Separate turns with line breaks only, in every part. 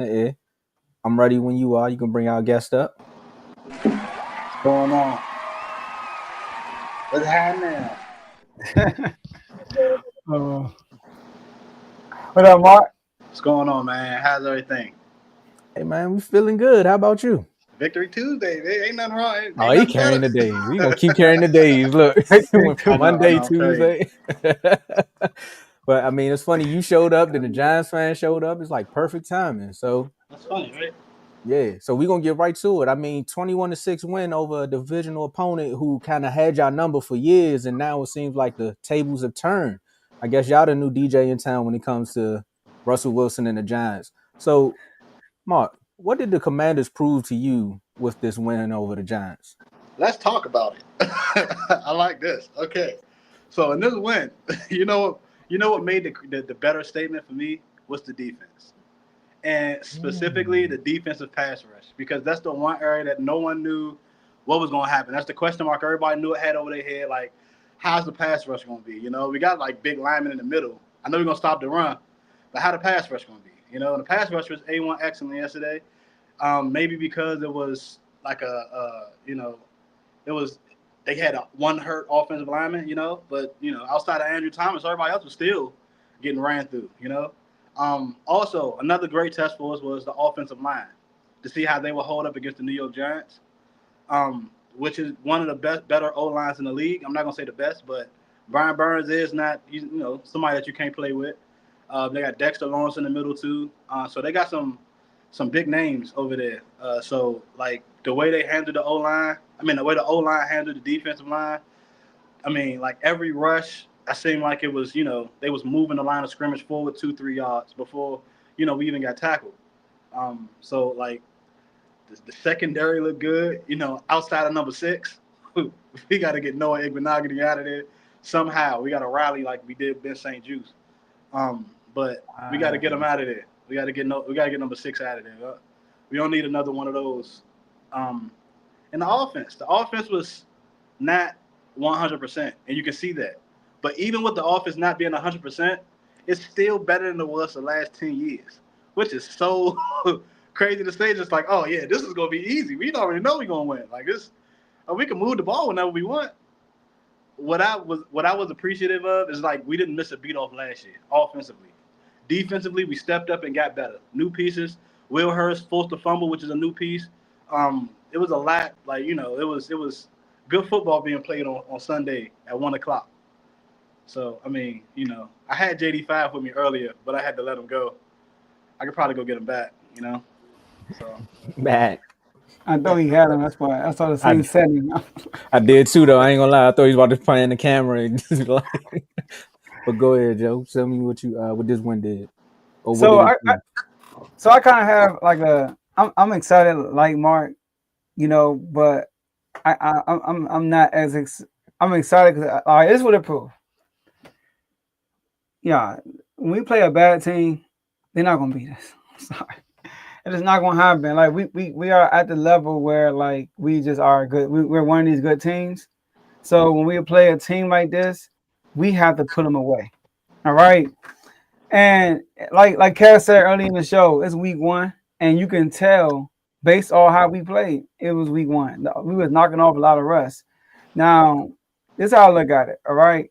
Yeah, I'm ready when you are. You can bring our guest up.
What's going on? What's happening?
Uh, what up, Mark?
What's going on, man? How's everything?
Hey man, we feeling good. How about you?
Victory Tuesday. There ain't nothing wrong.
Oh,
Ain't
he
nothing
carrying
better.
the days. We gonna keep carrying the days. Look,
Victory
went from
too.
I
Monday,
know, crazy.
Tuesday. But I mean, it's funny. You showed up, then the Giants fan showed up. It's like perfect timing. So
That's funny, right?
yeah. So we gonna get right to it. I mean, 21-6 win over a divisional opponent who kind of had y'all number for years, and now it seems like the tables have turned. I guess y'all the new DJ in town when it comes to Russell Wilson and the Giants. So Mark, what did the Commanders prove to you with this win over the Giants?
Let's talk about it. I like this. Okay. So in this win, you know what made the better statement for me was the defense. And specifically the defensive pass rush, because that's the one area that no one knew what was going to happen. That's the question mark everybody knew it had over their head. Like, how's the pass rush going to be? We got like big linemen in the middle. I know we're going to stop the run, but how the pass rush going to be? And the pass rush was A1 excellent yesterday. Maybe because it was like it was they had one hurt offensive lineman, but outside of Andrew Thomas, everybody else was still getting ran through. Also, another great test for us was the offensive line to see how they would hold up against the New York Giants, which is one of the better O lines in the league. I'm not gonna say the best, but Brian Burns is not somebody that you can't play with. They got Dexter Lawrence in the middle too, so they got some big names over there. So like the way they handled the O line, the way the O line handled the defensive line. Like every rush, I seemed like it was, they was moving the line of scrimmage forward 2-3 yards before, we even got tackled. So like the secondary looked good, outside of number 6. We got to get Noah Igbenogany out of there somehow. We got to rally like we did Ben St. Juice. But we got to get him out of there. We got to get number 6 out of there. We don't need another one of those. Um, and the offense was not 100%, and you can see that. But even with the offense not being 100%, it's still better than it was the last 10 years, which is so crazy to say. Just like, oh yeah, this is gonna be easy. We already know we're gonna win. Like this, we can move the ball whenever we want. What I was appreciative of is like we didn't miss a beat off last year offensively. Defensively, we stepped up and got better. New pieces. Will Hurst forced a fumble, which is a new piece. It was a lot. Like it was good football being played on Sunday at 1 o'clock. So I had JD5 with me earlier, but I had to let him go. I could probably go get him back. So
Back.
I thought he had him. That's why I saw the
I,
same setting.
I did too though. I ain't gonna lie. I thought he was about to play in the camera and just like. But go ahead, Joe. Tell me what this win did, or what
so
did it
I, I
do?
so I kind of have like I'm excited like Mark, but I'm not I'm excited because all right, this is what it proved. Yeah, when we play a bad team, they're not gonna beat us. Sorry. It is not gonna happen. Like we are at the level where like we just are good. We're one of these good teams. So when we play a team like this, we have to put them away. All right. And like Cass said early in the show, it's week 1, and you can tell based on how we played, it was week 1. We was knocking off a lot of rust. Now, this is how I look at it. All right.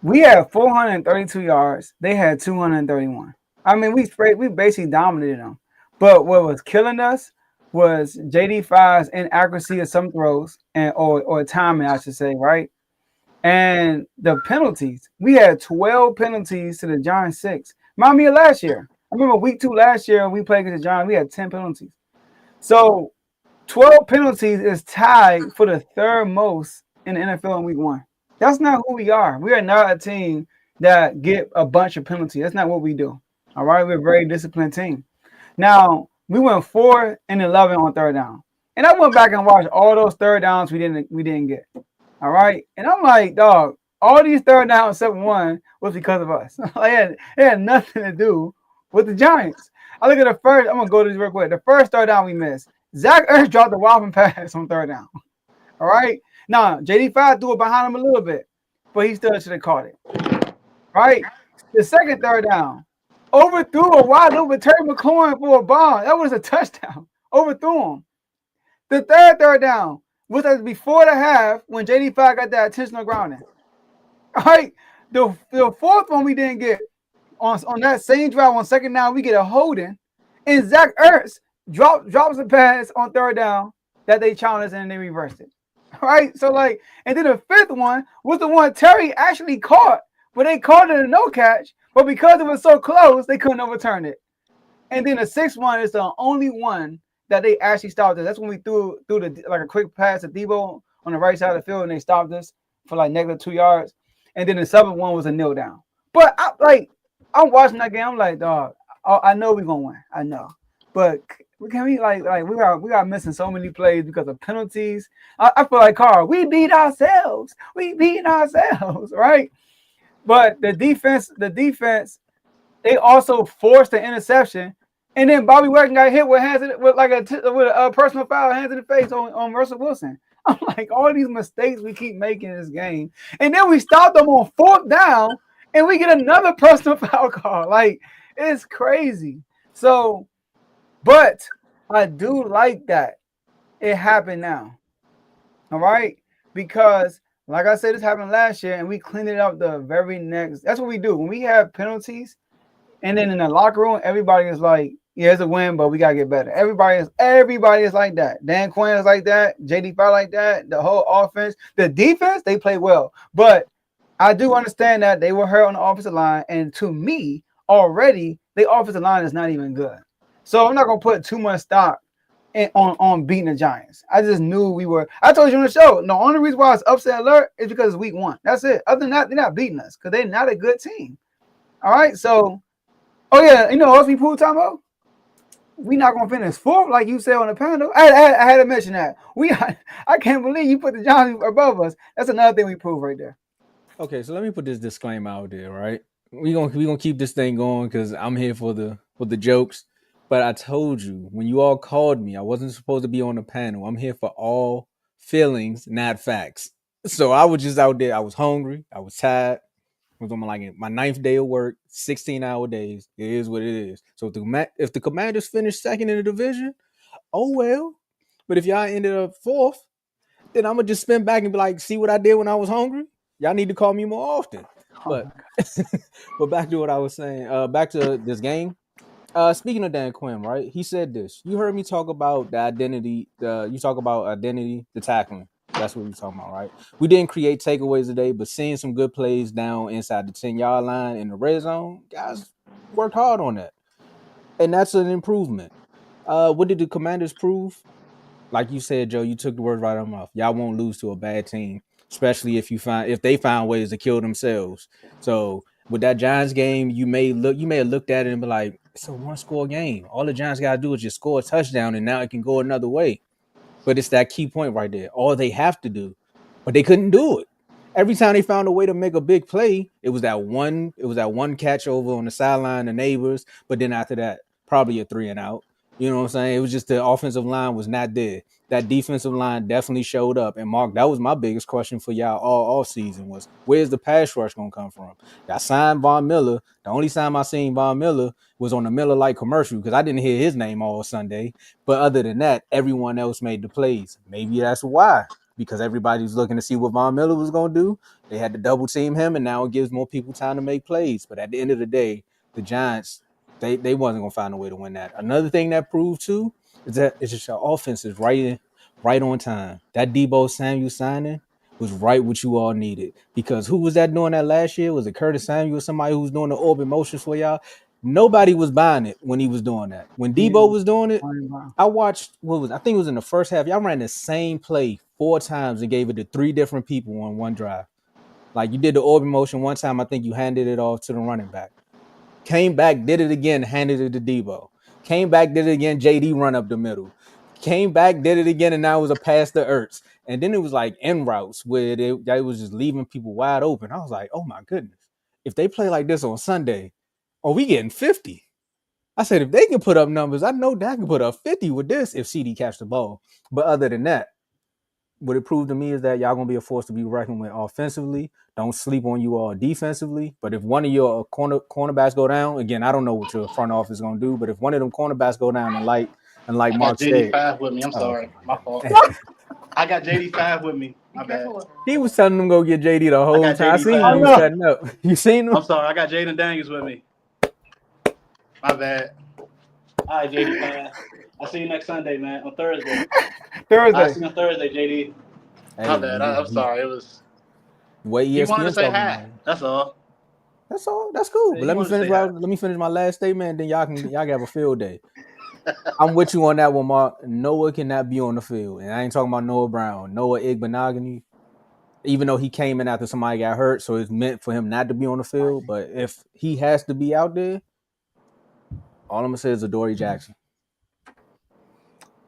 We had 432 yards. They had 231. I mean, we basically dominated them. But what was killing us was JD5's inaccuracy of some throws or timing, I should say, right? And the penalties. We had 12 penalties to the Giants 6. Remind me of last year. I remember week 2 last year we played against the Giants. We had 10 penalties. So 12 penalties is tied for the third most in the NFL in week 1. That's not who we are. We are not a team that get a bunch of penalties. That's not what we do. All right, we're a very disciplined team. Now we went 4-11 on third down, and I went back and watched all those third downs we didn't get. All right, and I'm like, dog, all these third downs except one was because of us. It had nothing to do with the Giants. I look at the first. I'm gonna go to this real quick. The first third down we missed. Zach Ertz dropped the whopping pass on third down. All right. Now, JD5 threw it behind him a little bit, but he still should have caught it. Right? The second third down, overthrew a wide open Terry McLaurin for a bomb. That was a touchdown. Overthrew him. The third down was before the half when JD5 got that intentional grounding. All right. The fourth one we didn't get on that same drive on second down, we get a holding, and Zach Ertz drops a pass on third down that they challenged and they reversed it. All right. So like, and then the fifth one was the one Terry actually caught, but they called it a no catch. But because it was so close, they couldn't overturn it. And then the sixth one is the only one that they actually stopped us. That's when we threw the like a quick pass to Debo on the right side of the field, and they stopped us for like -2 yards. And then the seventh one was a kneel down. But I'm watching that game. I'm like, dog, I know we're gonna win. I know, but can we like we got missing so many plays because of penalties. I feel like Carl, we beat ourselves. We beat ourselves, right? But the defense, they also forced the interception. And then Bobby Wagner got hit with a personal foul, hands in the face on Russell Wilson. I'm like, all these mistakes we keep making in this game. And then we stopped them on fourth down and we get another personal foul call. Like, it's crazy. So, but I do like that it happened now. All right? Because, like I said, this happened last year and we cleaned it up the very next. That's what we do. When we have penalties and then in the locker room, everybody is like, yeah, it's a win, but we gotta get better. Everybody is like that. Dan Quinn is like that. JD5 like that. The whole offense, the defense, they play well. But I do understand that they were hurt on the offensive line, and to me, already the offensive line is not even good. So I'm not gonna put too much stock on beating the Giants. I just knew we were. I told you on the show. The only reason why it's upset alert is because it's week 1. That's it. Other than that, they're not beating us because they're not a good team. All right, so. Oh yeah, you know what else we proved, Tomo? We not gonna finish 4th like you said on the panel. I had to mention that. I can't believe you put the Giants above us. That's another thing we proved right there.
Okay, so let me put this disclaimer out there, right? We gonna keep this thing going because I'm here for the jokes. But I told you when you all called me, I wasn't supposed to be on the panel. I'm here for all feelings, not facts. So I was just out there. I was hungry. I was tired. I was on my 9th day of work, 16-hour days. It is what it is. So if the Commanders finish second in the division, oh well. But if y'all ended up 4th, then I'm gonna just spin back and be like, see what I did when I was hungry? Y'all need to call me more often. But but back to what I was saying. Back to this game. Speaking of Dan Quinn, right? He said this. You heard me talk about the identity. You talk about identity, the tackling. That's what we're talking about, right? We didn't create takeaways today, but seeing some good plays down inside the 10-yard line in the red zone, guys worked hard on that, and that's an improvement. What did the Commanders prove? Like you said, Joe, you took the words right out of my mouth. Y'all won't lose to a bad team, especially if they find ways to kill themselves. So with that Giants game, you may have looked at it and be like, it's a 1-score game. All the Giants gotta do is just score a touchdown, and now it can go another way. But it's that key point right there. All they have to do, but they couldn't do it. Every time they found a way to make a big play, it was that one catch over on the sideline, the neighbors. But then after that, probably a 3 and out. You know what I'm saying? It was just the offensive line was not there. That defensive line definitely showed up. And Mark, that was my biggest question for y'all all season was where's the pass rush gonna come from? I signed Von Miller. The only time I seen Von Miller was on the Miller Lite commercial because I didn't hear his name all Sunday. But other than that, everyone else made the plays. Maybe that's why. Because everybody was looking to see what Von Miller was going to do. They had to double team him, and now it gives more people time to make plays. But at the end of the day, the Giants, they wasn't going to find a way to win that. Another thing that proved, too, is that it's just your offense is right on time. That Debo Samuel signing was right what you all needed. Because who was that doing that last year? Was it Curtis Samuel, somebody who was doing the orbit motions for y'all? Nobody was buying it when he was doing that. When Debo was doing it, I watched I think it was in the first half. Y'all ran the same play 4 times and gave it to 3 different people on one drive. Like you did the orbit motion one time, I think you handed it off to the running back. Came back, did it again, handed it to Debo. Came back, did it again, JD run up the middle. Came back, did it again, and now it was a pass to Ertz. And then it was like en routes where they was just leaving people wide open. I was like, oh my goodness. If they play like this on Sunday, we getting 50. I said, if they can put up numbers, I know Dak can put up 50 with this if CD catch the ball. But other than that, what it proved to me is that y'all gonna be a force to be reckoned with offensively. Don't sleep on you all defensively. But if one of your cornerbacks go down, again, I don't know what your front office is gonna do. But if one of them cornerbacks go down, and like
I got
Mark said,
JD5 with me. I'm sorry,
okay.
my fault. I got JD5 with me. My bad.
He was telling them go get JD the
I
whole
got
time. I seen
JD5.
when he was setting up. You seen him?
I'm sorry, I got Jaden Daniels with me. My bad. All right, JD5. I'll see you next Sunday, man. On Thursday. I'll see you on Thursday, JD. My bad. I'm sorry. It was.
What
He wanted to
ESPN
say
talking
hi.
about.
That's all.
That's all. That's cool.
Yeah,
But
he wanted to say hi.
let me finish my last statement, and then y'all can have a field day. I'm with you on that one, Mark. Noah cannot be on the field. And I ain't talking about Noah Brown. Noah Igbenogany, even though he came in after somebody got hurt, so it's meant for him not to be on the field. But if he has to be out there, all I'm gonna say is Adoree Jackson.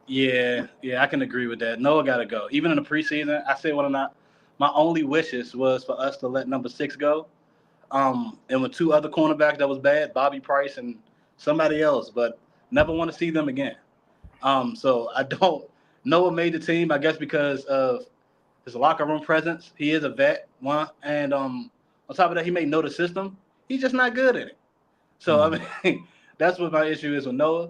Yeah, I can agree with that. Noah got to go. Even in the preseason, I said one of my only wishes was for us to let number 6 go. And with 2 other cornerbacks that was bad, Bobby Price and somebody else, but never want to see them again. So I don't. Noah made the team, I guess, because of his locker room presence. He is a vet, one, and on top of that, he may know the system. He's just not good at it. So I mean, that's what my issue is with Noah.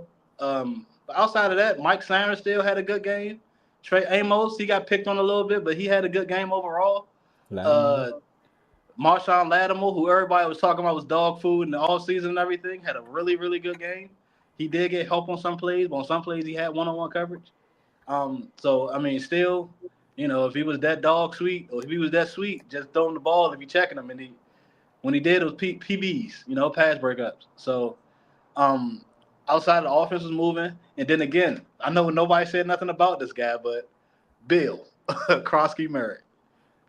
But outside of that, Mike Siren still had a good game. Trey Amos, he got picked on a little bit, but he had a good game overall. Marshawn Lattimore, who everybody was talking about was dog food in the offseason and everything, had a really, really good game. He did get help on some plays, but on some plays he had one-on-one coverage. So, I mean, still, if he was that dog sweet or if he was that sweet, just throw him the ball if you're checking him. And when he did, it was PBs, pass breakups. So, outside of the offense was moving. And then again, I know nobody said nothing about this guy, but Bill Krosky Merritt,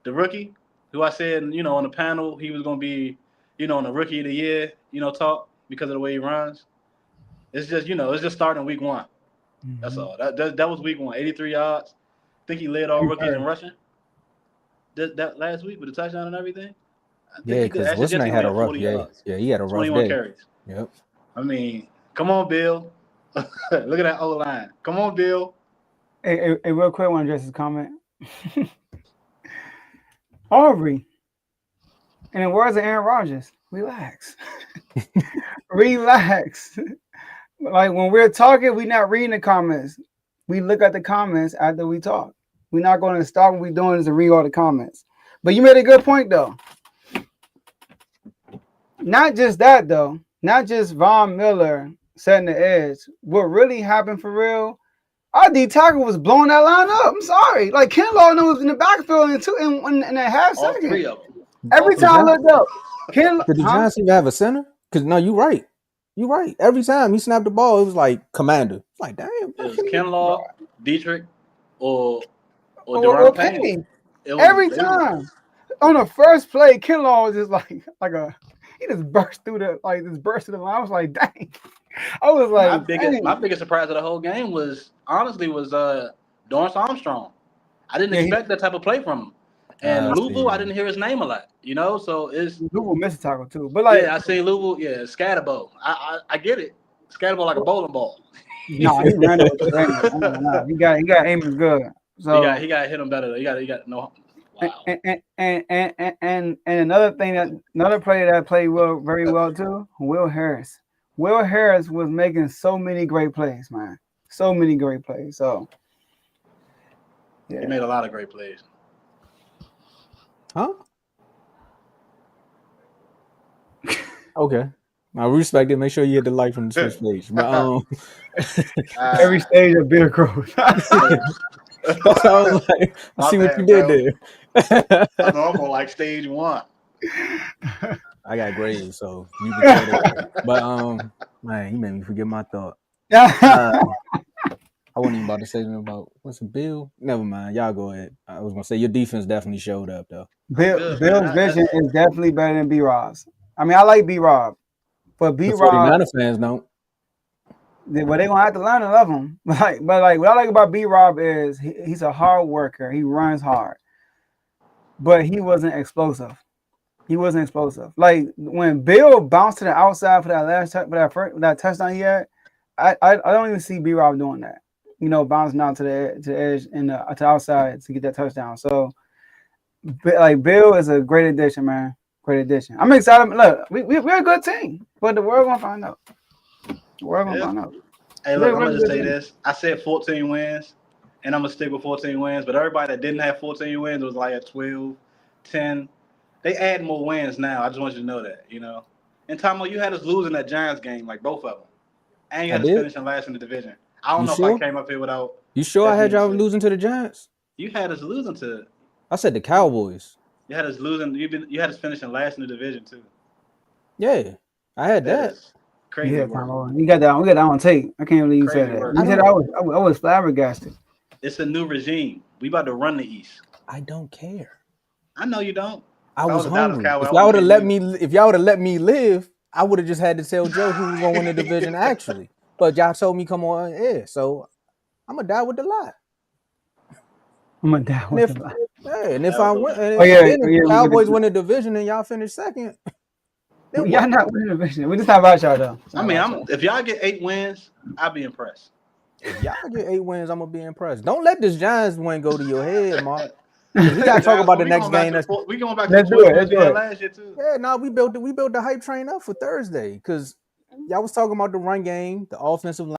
the rookie, who I said, on the panel, he was going to be, in the rookie of the year, talk because of the way he runs. It's just, it's just starting week 1. Mm-hmm. That's all. That was week 1, 83 yards. I think he led all rookies in rushing that last week with the touchdown and everything.
Yeah, because what's name had a rough day. Yeah, he had a rough
21
day.
carries.
Yep.
I mean, come on, Bill. Look at that O-line. Come on, Bill.
Hey, real quick, I want to address his comment. Aubrey, in the words of Aaron Rodgers, relax. Relax. Like when we're talking, we're not reading the comments. We look at the comments after we talk. We're not going to stop what we're doing is to read all the comments. But you made a good point, though. Not just that, though. Not just Von Miller setting the edge. What really happened for real, our D tackle was blowing that line up. I'm sorry. Like Kinlaw was in the backfield in a half second.
All 3 of them.
Every time I looked up.
Did the Giants even have a center? Because no, you're right. You're right. Every time he snapped the ball, it was like Commander. It's like, damn.
It was Kinlaw, Dietrich, or Deron Payne.
Every time. On the first play, Kinlaw was just he just burst through the line. I was like, dang. I was like,
my biggest surprise of the whole game was Dorrance Armstrong. I didn't expect that type of play from him. And Louisville, I didn't hear his name a lot, so it's
Louisville missed a tackle too. But
I say Louisville, Scatterbo. I get it. Scatterbo like a bowling ball.
No, he ran it with the He got aiming good. So
he got hit him better. He got no. Wow.
And another player that played very well too, Will Harris. Will Harris was making so many great plays, man. So many great plays. So
yeah. He made a lot of great plays.
Huh? Okay. I respect it. Make sure you hit the like from the Twitch page. But
every stage of beer growth.
That's how I was like, I see what you did there.
I know I'm on like stage 1.
I got grades, so you can tell that. But man, you made me forget my thought. I wasn't even about to say anything about what's a Bill. Never mind. Y'all go ahead. I was gonna say your defense definitely showed up though.
Bill's vision is definitely better than B-Rob's. I mean, I like B-Rob, but B-Rob.
The 49er fans don't.
Well, they're gonna have to learn to love him. But what I like about B-Rob is he's a hard worker. He runs hard, but he wasn't explosive. Like when Bill bounced to the outside for that last for that touchdown he had, I don't even see B-Rob doing that. bouncing out to the edge and to the outside to get that touchdown. So, like, Bill is a great addition, man. Great addition. I'm excited. Look, we're a good team, but the world gonna find out. The world gonna find out.
Hey, look, I'm gonna just say this. I said 14 wins, and I'm gonna stick with 14 wins. But everybody that didn't have 14 wins was like at 12, 10. They add more wins now. I just want you to know that, And Tomo, you had us losing that Giants game, like both of them, and you had us finishing last in the division. I don't know if I came up here without.
You sure I had y'all losing to the Giants?
You had us losing to.
I said the Cowboys.
You had us losing. You had us finishing last in the division too.
Yeah, I had that.
Crazy.
Yeah, we got that on tape. I can't believe you said that. You said I was flabbergasted.
It's a new regime. We about to run the East.
I don't care.
I know you don't.
I was hungry. If y'all would have let me live, I would have just had to tell Joe who was gonna win the division actually. But y'all told me come on air, so I'm gonna die with the lie.
And if
I win, the Cowboys win the division and y'all finish second.
Y'all not winning the division. We just talking about y'all though.
If y'all get 8 wins, I'll be impressed.
If y'all get 8 wins, I'm gonna be impressed. Don't let this Giants win go to your head, Mark. We gotta talk about the next game.
We going back to the last year too.
Yeah, we built the hype train up for Thursday because y'all was talking about the run game, the offensive line.